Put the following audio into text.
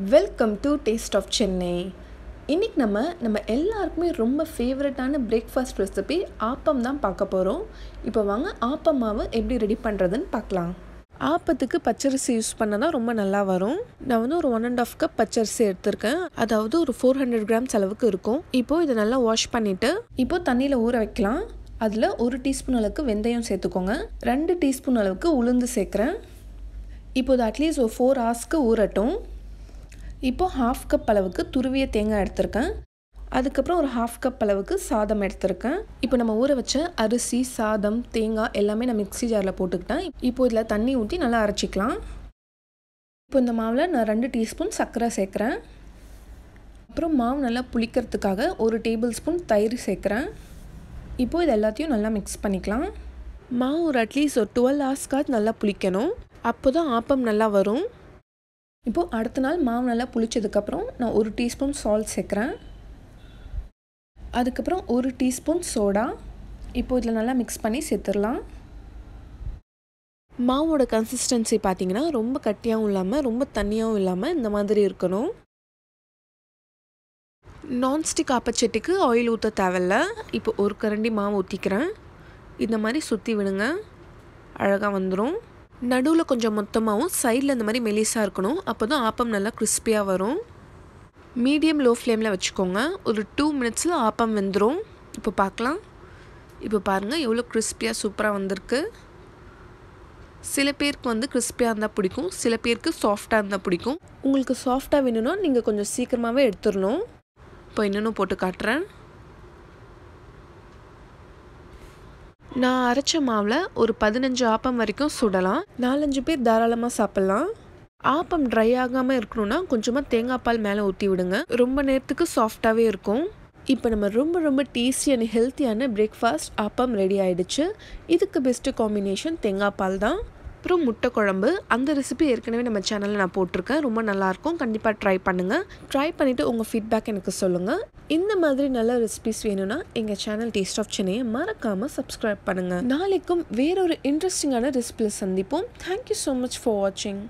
Welcome to taste of Chennai. இன்றைக்கி நம்ம எல்லாருக்குமே ரொம்ப ஃபேவரட்டான பிரேக்ஃபாஸ்ட் ரெசிபி ஆப்பம் தான் பார்க்க போகிறோம். இப்போ வாங்க ஆப்பம் மாவு எப்படி ரெடி பண்ணுறதுன்னு பார்க்கலாம். ஆப்பத்துக்கு பச்சரிசி யூஸ் பண்ணால் தான் ரொம்ப நல்லா வரும். நான் ஒரு 1.5 கப் பச்சரிசி எடுத்திருக்கேன். அதாவது ஒரு 400 கிராம்ஸ் அளவுக்கு இருக்கும். இப்போது இதை நல்லா வாஷ் பண்ணிவிட்டு இப்போது தண்ணியில் ஊற வைக்கலாம். அதில் 1 டீஸ்பூன் அளவுக்கு வெந்தயம் சேர்த்துக்கோங்க. 2 டீஸ்பூன் அளவுக்கு உளுந்து சேர்க்குறேன். இப்போது அட்லீஸ்ட் ஒரு 4 ஹவர்ஸ்க்கு ஊறட்டும். இப்போது 1/2 கப் அளவுக்கு துருவிய தேங்காய் எடுத்திருக்கேன். அதுக்கப்புறம் ஒரு 1/2 கப் அளவுக்கு சாதம் எடுத்திருக்கேன். இப்போ நம்ம ஊற வச்ச அரிசி, சாதம், தேங்காய் எல்லாமே நான் மிக்ஸி ஜாரில் போட்டுக்கிட்டேன். இப்போ இதில் தண்ணி ஊற்றி நல்லா அரைச்சிக்கலாம். இப்போ இந்த மாவில் நான் 2 டீஸ்பூன் சர்க்கரை சேர்க்குறேன். அப்புறம் மாவு நல்லா புளிக்கிறதுக்காக 1 டேபிள் ஸ்பூன் தயிர் சேர்க்குறேன். இப்போது இது எல்லாத்தையும் நல்லா மிக்ஸ் பண்ணிக்கலாம். மாவு ஒரு அட்லீஸ்ட் ஒரு 12 ஹவர்ஸ்க்காவது நல்லா புளிக்கணும். அப்போ தான் ஆப்பம் நல்லா வரும். இப்போது அடுத்த நாள் மாவு நல்லா புளிச்சதுக்கப்புறம் நான் 1 டீஸ்பூன் சால்ட் சேர்க்குறேன். அதுக்கப்புறம் 1 டீஸ்பூன் சோடா. இப்போது இதில் நல்லா மிக்ஸ் பண்ணி சேர்த்துடலாம். மாவோட கன்சிஸ்டன்சி பார்த்திங்கன்னா ரொம்ப கட்டியாகவும் இல்லாமல் ரொம்ப தண்ணியாகவும் இல்லாமல் இந்த மாதிரி இருக்கணும். நான்ஸ்டிக் ஆப்பச்சட்டிக்கு ஆயில் ஊற்ற தேவையில்ல. இப்போ ஒரு கரண்டி மாவு ஊற்றிக்கிறேன். இந்த மாதிரி சுற்றி விடுங்க, அழகாக வந்துடும். நடுவில் கொஞ்சம் மொத்தமாகவும் சைடில் இந்த மாதிரி மெலிசாக இருக்கணும். அப்போ தான் ஆப்பம் நல்லா கிறிஸ்பியாக வரும். மீடியம் லோ ஃப்ளேமில் வச்சுக்கோங்க. ஒரு 2 மினிட்ஸில் ஆப்பம் வெந்துடும். இப்போ பார்க்கலாம். இப்போ பாருங்கள் எவ்வளோ கிறிஸ்பியாக சூப்பராக வந்திருக்கு. சில பேருக்கு கிறிஸ்பியாக இருந்தால் பிடிக்கும், சில பேருக்கு சாஃப்டாக இருந்தால் பிடிக்கும். உங்களுக்கு சாஃப்டாக வேணும்னா நீங்கள் கொஞ்சம் சீக்கிரமாகவே எடுத்துடணும். இப்போ இன்னொன்று போட்டு காட்டுறேன். நான் அரைச்ச மாவில் ஒரு 15 ஆப்பம் வரைக்கும் சுடலாம். 4-5 பேர் தாராளமாக சாப்பிட்லாம். ஆப்பம் ட்ரை ஆகாமல் இருக்கணும்னா கொஞ்சமாக தேங்காய் பால் மேலே ஊற்றி விடுங்க. ரொம்ப நேரத்துக்கு சாஃப்டாகவே இருக்கும். இப்போ நம்ம ரொம்ப டேஸ்டி அண்ட் ஹெல்த்தியான பிரேக்ஃபாஸ்ட் ஆப்பம் ரெடி ஆகிடுச்சு. இதுக்கு பெஸ்ட்டு காம்பினேஷன் தேங்காய் பால் தான். அப்புறம் முட்டை குழம்பு. அந்த ரெசிபி ஏற்கனவே நம்ம சேனலில் நான் போட்டிருக்கேன். ரொம்ப நல்லாயிருக்கும். கண்டிப்பாக ட்ரை பண்ணுங்கள். ட்ரை பண்ணிவிட்டு உங்கள் ஃபீட்பேக் எனக்கு சொல்லுங்கள். இந்த மாதிரி நல்ல ரெசிபிஸ் வேணும்னா எங்கள் சேனல் டேஸ்ட் ஆஃப் சென்னையை மறக்காமல் சப்ஸ்கிரைப் பண்ணுங்கள். நாளைக்கும் வேறொரு இன்ட்ரெஸ்டிங்கான ரெசிபியில் சந்திப்போம். தேங்க்யூ ஸோ மச் ஃபார் வாட்சிங்.